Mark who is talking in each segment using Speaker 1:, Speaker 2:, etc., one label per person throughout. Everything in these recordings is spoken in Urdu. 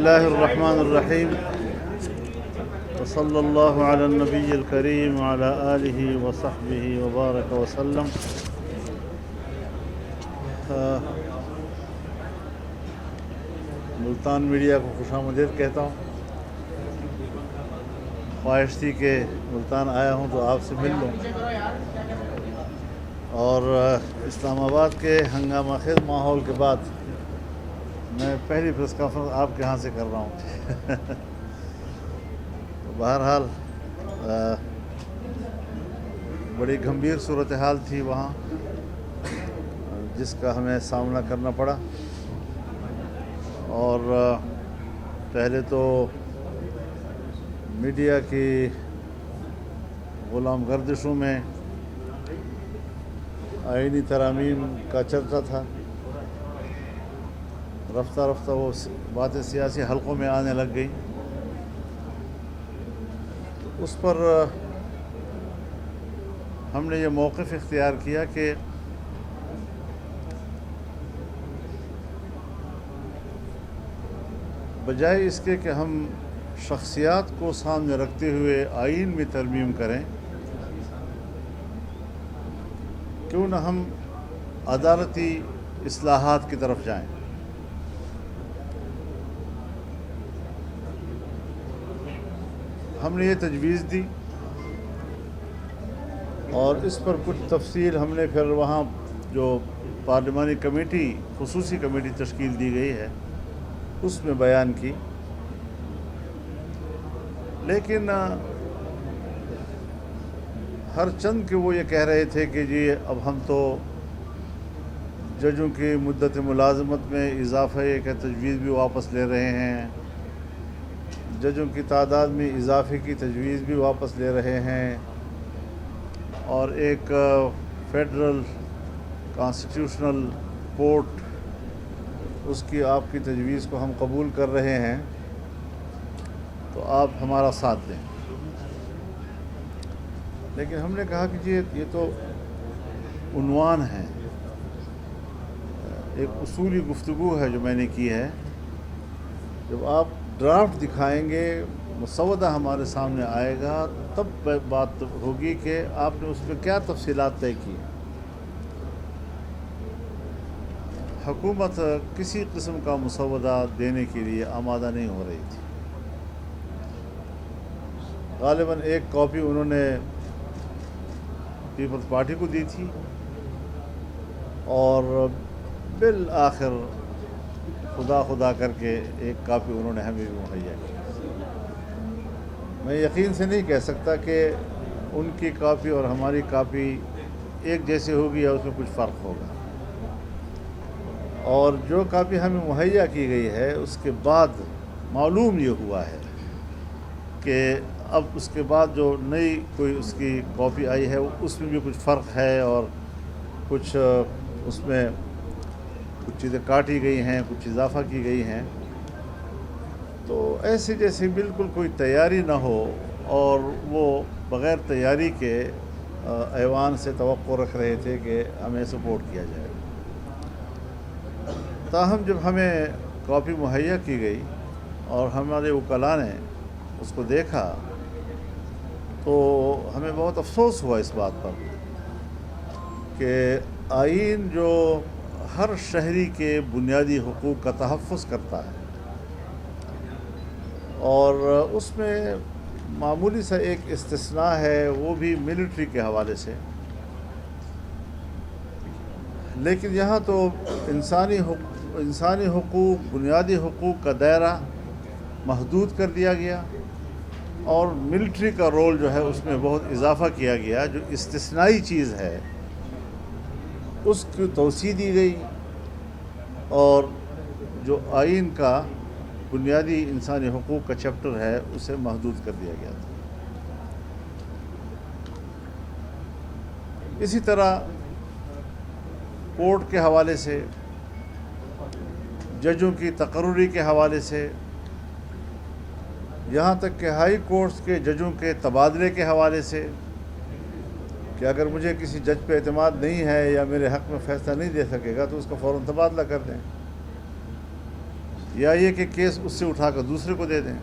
Speaker 1: الله الرحمن الرحيم وصلى الله على النبي الكريم وعلى آله وصحبه وبارك وسلم. ملتان میڈیا کو خوش آمدید کہتا ہوں. خواہش تھی کہ ملتان آیا ہوں تو آپ سے مل لوں، اور اسلام آباد کے ہنگامہ خیز ماحول کے بعد میں پہلی پریس کانفرنس آپ کے ہاں سے کر رہا ہوں. تو بہرحال بڑی گھمبیر صورتحال تھی وہاں، جس کا ہمیں سامنا کرنا پڑا. اور پہلے تو میڈیا کی غلام گردشوں میں آئینی ترامیم کا چرچا تھا. رفتہ رفتہ وہ باتیں سیاسی حلقوں میں آنے لگ گئی. اس پر ہم نے یہ موقف اختیار کیا کہ بجائے اس کے کہ ہم شخصیات کو سامنے رکھتے ہوئے آئین میں ترمیم کریں، کیوں نہ ہم عدالتی اصلاحات کی طرف جائیں. ہم نے یہ تجویز دی اور اس پر کچھ تفصیل ہم نے پھر وہاں جو پارلیمانی کمیٹی، خصوصی کمیٹی تشکیل دی گئی ہے، اس میں بیان کی. لیکن ہر چند کے وہ یہ کہہ رہے تھے کہ جی اب ہم تو ججوں کی مدت ملازمت میں اضافے کا تجویز بھی واپس لے رہے ہیں، ججوں کی تعداد میں اضافے کی تجویز بھی واپس لے رہے ہیں، اور ایک فیڈرل کانسٹیٹیوشنل کورٹ، اس کی آپ کی تجویز کو ہم قبول کر رہے ہیں، تو آپ ہمارا ساتھ دیں. لیکن ہم نے کہا کہ جی یہ تو عنوان ہے، ایک اصولی گفتگو ہے جو میں نے کی ہے. جب آپ ڈرافٹ دکھائیں گے، مسودہ ہمارے سامنے آئے گا، تب بات ہوگی کہ آپ نے اس میں کیا تفصیلات طے کی. حکومت کسی قسم کا مسودہ دینے کے لیے آمادہ نہیں ہو رہی تھی. غالباً ایک کاپی انہوں نے پیپلز پارٹی کو دی تھی، اور بالآخر خدا کر کے ایک کاپی انہوں نے ہمیں بھی مہیا کی. میں یقین سے نہیں کہہ سکتا کہ ان کی کاپی اور ہماری کاپی ایک جیسی ہوگی یا اس میں کچھ فرق ہوگا. اور جو کاپی ہمیں مہیا کی گئی ہے، اس کے بعد معلوم یہ ہوا ہے کہ اب اس کے بعد جو نئی کوئی اس کی کاپی آئی ہے، اس میں بھی کچھ فرق ہے، اور کچھ اس میں کچھ چیزیں کاٹی گئی ہیں، کچھ اضافہ کی گئی ہیں. تو ایسے جیسے بالکل کوئی تیاری نہ ہو، اور وہ بغیر تیاری کے ایوان سے توقع رکھ رہے تھے کہ ہمیں سپورٹ کیا جائے. تاہم جب ہمیں کاپی مہیا کی گئی اور ہمارے وکلاء نے اس کو دیکھا، تو ہمیں بہت افسوس ہوا اس بات پر کہ آئین جو ہر شہری کے بنیادی حقوق کا تحفظ کرتا ہے، اور اس میں معمولی سا ایک استثناء ہے، وہ بھی ملٹری کے حوالے سے. لیکن یہاں تو انسانی حقوق، بنیادی حقوق کا دائرہ محدود کر دیا گیا، اور ملٹری کا رول جو ہے اس میں بہت اضافہ کیا گیا. جو استثنائی چیز ہے اس کی توسیع دی گئی، اور جو آئین کا بنیادی انسانی حقوق کا چیپٹر ہے اسے محدود کر دیا گیا تھا. اسی طرح کورٹ کے حوالے سے، ججوں کی تقرری کے حوالے سے، یہاں تک کہ ہائی کورٹس کے ججوں کے تبادلے کے حوالے سے، کہ اگر مجھے کسی جج پہ اعتماد نہیں ہے یا میرے حق میں فیصلہ نہیں دے سکے گا تو اس کا فوراً تبادلہ کر دیں. یا یہ کہ کیس اس سے اٹھا کر دوسرے کو دے دیں۔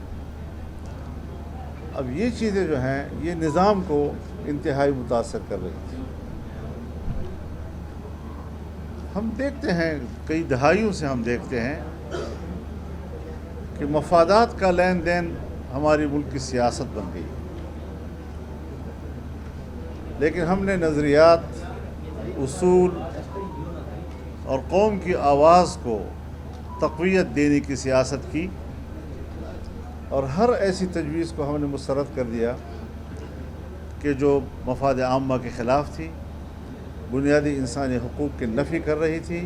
Speaker 1: اب یہ چیزیں جو ہیں یہ نظام کو انتہائی متاثر کر رہی تھی۔ ہم دیکھتے ہیں کئی دہائیوں سے ہم دیکھتے ہیں کہ مفادات کا لین دین ہماری ملک کی سیاست بن گئی، لیکن ہم نے نظریات، اصول اور قوم کی آواز کو تقویت دینے کی سیاست کی، اور ہر ایسی تجویز کو ہم نے مسترد کر دیا کہ جو مفاد عامہ کے خلاف تھی، بنیادی انسانی حقوق کی نفی کر رہی تھی،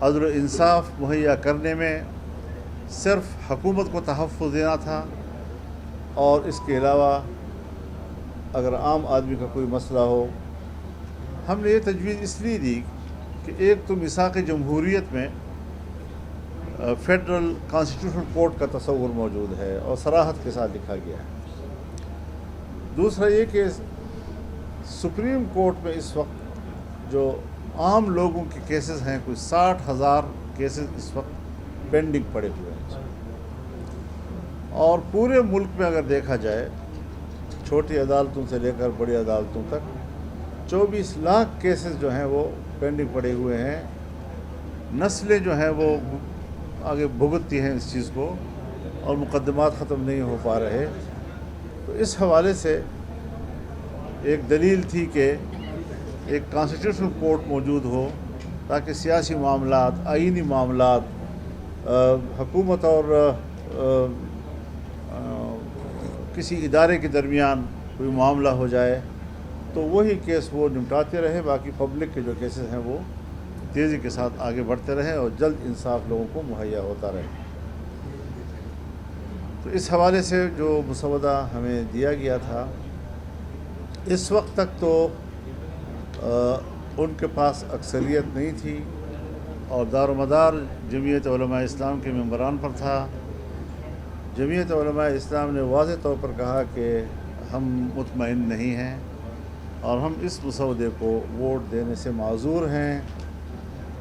Speaker 1: عدل و انصاف مہیا کرنے میں صرف حکومت کو تحفظ دینا تھا، اور اس کے علاوہ اگر عام آدمی کا کوئی مسئلہ ہو۔ ہم نے یہ تجویز اس لیے دی کہ ایک تو میثاق جمہوریت میں فیڈرل کانسٹیٹیوشنل کورٹ کا تصور موجود ہے اور صراحت کے ساتھ لکھا گیا ہے۔ دوسرا یہ کہ سپریم کورٹ میں اس وقت جو عام لوگوں کے کیسز ہیں، کوئی 60,000 کیسز اس وقت پینڈنگ پڑے ہوئے ہیں، اور پورے ملک میں اگر دیکھا جائے چھوٹی عدالتوں سے لے کر بڑی عدالتوں تک 24 لاکھ کیسز جو ہیں وہ پینڈنگ پڑے ہوئے ہیں۔ نسلیں جو ہیں وہ آگے بھگتتی ہیں اس چیز کو، اور مقدمات ختم نہیں ہو پا رہے۔ تو اس حوالے سے ایک دلیل تھی کہ ایک کانسٹیٹیوشنل کورٹ موجود ہو تاکہ سیاسی معاملات، آئینی معاملات، حکومت اور کسی ادارے کے درمیان کوئی معاملہ ہو جائے تو وہی کیس وہ نمٹاتے رہے، باقی پبلک کے جو کیسز ہیں وہ تیزی کے ساتھ آگے بڑھتے رہے اور جلد انصاف لوگوں کو مہیا ہوتا رہے۔ تو اس حوالے سے جو مسودہ ہمیں دیا گیا تھا، اس وقت تک تو ان کے پاس اکثریت نہیں تھی، اور دار و مدار جمعیت علماء اسلام کے ممبران پر تھا۔ جمعیت علماء اسلام نے واضح طور پر کہا کہ ہم مطمئن نہیں ہیں اور ہم اس مسودے کو ووٹ دینے سے معذور ہیں۔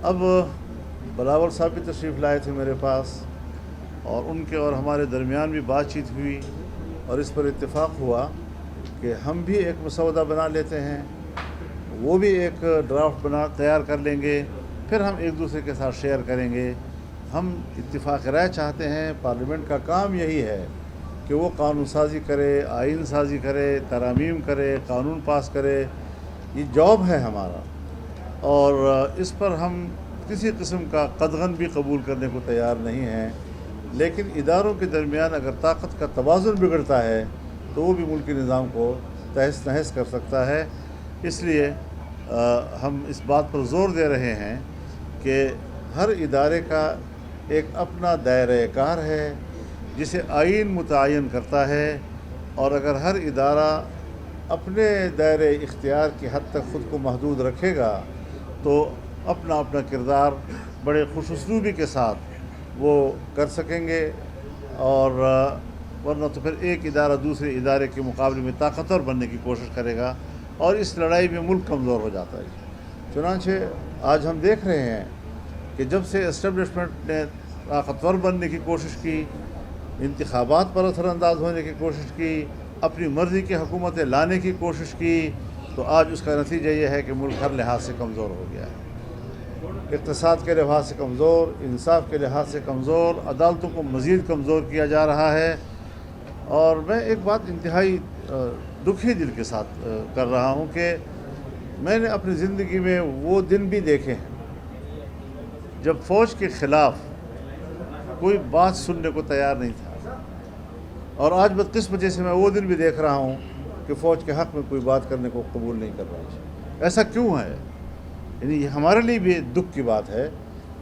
Speaker 1: اب بلاول صاحب بھی تشریف لائے تھے میرے پاس، اور ان کے اور ہمارے درمیان بھی بات چیت ہوئی، اور اس پر اتفاق ہوا کہ ہم بھی ایک مسودہ بنا لیتے ہیں، وہ بھی ایک ڈرافٹ تیار کر لیں گے، پھر ہم ایک دوسرے کے ساتھ شیئر کریں گے۔ ہم اتفاق رائے چاہتے ہیں، پارلیمنٹ کا کام یہی ہے کہ وہ قانون سازی کرے، آئین سازی کرے، ترامیم کرے، قانون پاس کرے، یہ جاب ہے ہمارا، اور اس پر ہم کسی قسم کا قدغن بھی قبول کرنے کو تیار نہیں ہیں۔ لیکن اداروں کے درمیان اگر طاقت کا توازن بگڑتا ہے تو وہ بھی ملکی نظام کو تہس نہس کر سکتا ہے۔ اس لیے ہم اس بات پر زور دے رہے ہیں کہ ہر ادارے کا ایک اپنا دائرۂ کار ہے جسے آئین متعین کرتا ہے، اور اگر ہر ادارہ اپنے دائرۂ اختیار کی حد تک خود کو محدود رکھے گا تو اپنا اپنا کردار بڑے خوش اسلوبی کے ساتھ وہ کر سکیں گے، اور ورنہ تو پھر ایک ادارہ دوسرے ادارے کے مقابلے میں طاقتور بننے کی کوشش کرے گا، اور اس لڑائی میں ملک کمزور ہو جاتا ہے۔ چنانچہ آج ہم دیکھ رہے ہیں کہ جب سے اسٹیبلشمنٹ نے طاقتور بننے کی کوشش کی، انتخابات پر اثر انداز ہونے کی کوشش کی، اپنی مرضی کی حکومتیں لانے کی کوشش کی، تو آج اس کا نتیجہ یہ ہے کہ ملک ہر لحاظ سے کمزور ہو گیا ہے۔ اقتصاد کے لحاظ سے کمزور، انصاف کے لحاظ سے کمزور، عدالتوں کو مزید کمزور کیا جا رہا ہے۔ اور میں ایک بات انتہائی دکھی دل کے ساتھ کر رہا ہوں کہ میں نے اپنی زندگی میں وہ دن بھی دیکھے ہیں جب فوج کے خلاف کوئی بات سننے کو تیار نہیں تھا، اور آج بدقسمتی سے میں وہ دن بھی دیکھ رہا ہوں کہ فوج کے حق میں کوئی بات کرنے کو قبول نہیں کر رہا ہے۔ ایسا کیوں ہے؟ یعنی یہ ہمارے لیے بھی دکھ کی بات ہے۔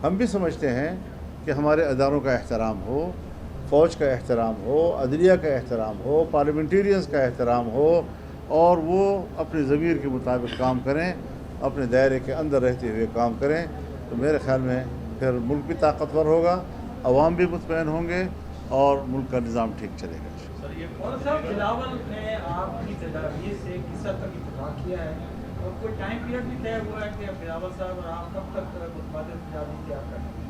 Speaker 1: ہم بھی سمجھتے ہیں کہ ہمارے اداروں کا احترام ہو، فوج کا احترام ہو، عدلیہ کا احترام ہو، پارلیمنٹیرینز کا احترام ہو، اور وہ اپنے ضمیر کے مطابق کام کریں، اپنے دائرے کے اندر رہتے ہوئے کام کریں، تو میرے خیال میں پھر ملک بھی طاقتور ہوگا، عوام بھی مطمئن ہوں گے، اور ملک کا نظام ٹھیک چلے گا۔
Speaker 2: بلاول نے آپ کی تدابیر سے کس حد تک اتفاق کیا ہے، اور کوئی ٹائم پیریڈ بھی طے ہوا ہے کہ بلاول صاحب اور آپ کب تک متبادل تدابیر تیار کریں گے؟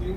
Speaker 3: 3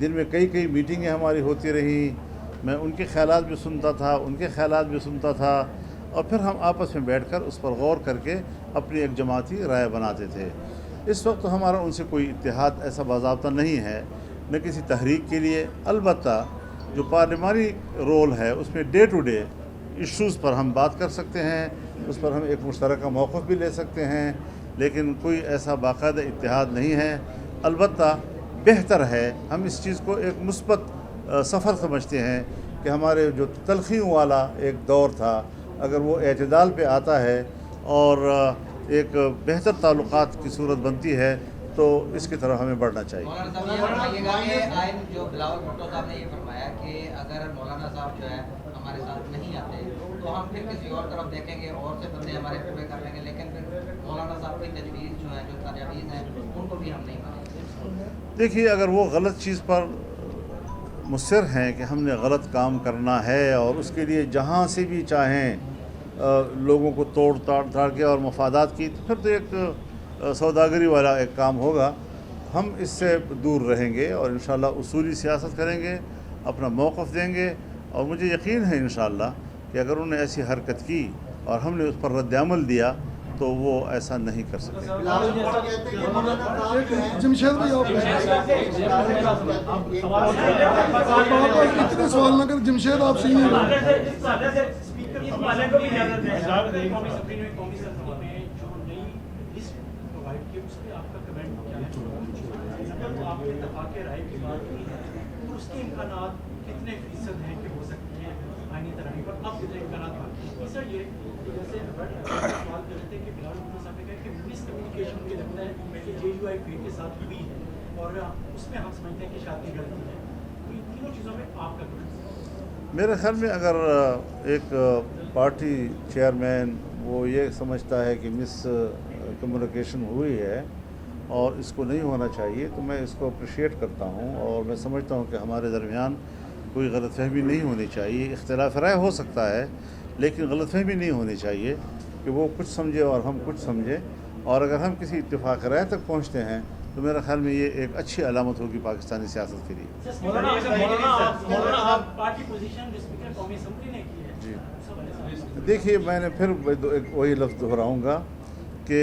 Speaker 1: دن میں کئی میٹنگیں ہماری ہوتی رہیں، میں ان کے خیالات بھی سنتا تھا، ان کے خیالات بھی سنتا تھا، اور پھر ہم آپس میں بیٹھ کر اس پر غور کر کے اپنی ایک جماعتی رائے بناتے تھے۔ اس وقت ہمارا ان سے کوئی اتحاد ایسا باضابطہ نہیں ہے، نہ کسی تحریک کے لیے۔ البتہ جو پارلیمانی رول ہے اس میں ڈے ٹو ڈے ایشوز پر ہم بات کر سکتے ہیں، اس پر ہم ایک مشترکہ موقف بھی لے سکتے ہیں، لیکن کوئی ایسا باقاعدہ اتحاد نہیں ہے۔ البتہ بہتر ہے، ہم اس چیز کو ایک مثبت سفر سمجھتے ہیں کہ ہمارے جو تلخیوں والا ایک دور تھا، اگر وہ اعتدال پہ آتا ہے اور ایک بہتر تعلقات کی صورت بنتی ہے تو اس کی طرف ہمیں بڑھنا چاہیے۔
Speaker 4: مولانا صاحب یہ فرمائیے گا کہ آئین جو بلاول بھٹو صاحب نے یہ فرمایا کہ اگر مولانا صاحب جو ہے ہمارے ساتھ نہیں آتے تو ہم پھر کسی اور طرف دیکھیں گے، اور سے بندے ہمارے پورے کر لیں گے، لیکن پھر مولانا صاحب کی تجویز جو ہے، جو تجاویز ہیں، ان کو بھی ہم نہیں مانیں گے۔
Speaker 1: دیکھیے، اگر وہ غلط چیز پر مصر ہیں کہ ہم نے غلط کام کرنا ہے اور اس کے لیے جہاں سے بھی چاہیں لوگوں کو توڑ تاڑ کے اور مفادات کی، تو پھر تو ایک سوداگری والا ایک کام ہوگا۔ ہم اس سے دور رہیں گے اور انشاءاللہ اصولی سیاست کریں گے، اپنا موقف دیں گے، اور مجھے یقین ہے انشاءاللہ کہ اگر انہوں نے ایسی حرکت کی اور ہم نے اس پر رد عمل دیا تو وہ ایسا نہیں کر سکتے۔
Speaker 5: جمشید بھائی اتنے سوال نہ کر، جمشید آپ سے
Speaker 2: کتنے فیصد ہیں کہ ہو سکتی ہیں آئینی ترقی پر، اب کتنے امکانات باقی ہیں؟ سر یہ جیسے سوال کر رہے تھے کہ بلاول بھٹو صاحب نے کہا کہ مس کمیونیکیشن مجھے لگتا ہے کہ JUI کے ساتھ ہوئی ہے اور اس میں ہم سمجھتے ہیں کہ شاید غلطی ہے۔ تو ان تینوں چیزوں میں آپ کا کچھ؟
Speaker 1: میرے خیال میں اگر ایک پارٹی چیئرمین وہ یہ سمجھتا ہے کہ مس کمیونیکیشن ہوئی ہے اور اس کو نہیں ہونا چاہیے، تو میں اس کو اپریشیٹ کرتا ہوں، اور میں سمجھتا ہوں کہ ہمارے درمیان کوئی غلط فہمی نہیں ہونی چاہیے۔ اختلاف رائے ہو سکتا ہے لیکن غلط فہمی نہیں ہونی چاہیے کہ وہ کچھ سمجھے اور ہم کچھ سمجھیں، اور اگر ہم کسی اتفاق رائے تک پہنچتے ہیں تو میرے خیال میں یہ ایک اچھی علامت ہوگی پاکستانی سیاست کے لیے۔ جی دیکھیے، میں نے پھر وہی لفظ دہراؤں گا کہ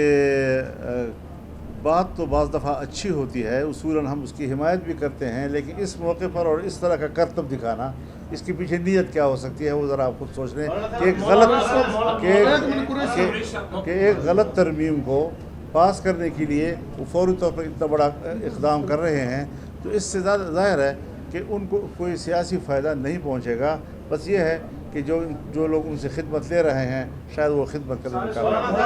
Speaker 1: بات تو بعض دفعہ اچھی ہوتی ہے، اصولاً ہم اس کی حمایت بھی کرتے ہیں، لیکن اس موقع پر اور اس طرح کا کرتب دکھانا، اس کے پیچھے نیت کیا ہو سکتی ہے وہ ذرا آپ خود سوچ لیں کہ ایک غلط ترمیم کو پاس کرنے کے لیے وہ فوری طور پر اتنا بڑا اقدام کر رہے ہیں، تو اس سے زیادہ ظاہر ہے کہ ان کو کوئی سیاسی فائدہ نہیں پہنچے گا۔ بس یہ ہے کہ جو لوگ ان سے خدمت لے رہے ہیں شاید وہ خدمت کرنے میں کامیاب ہوں۔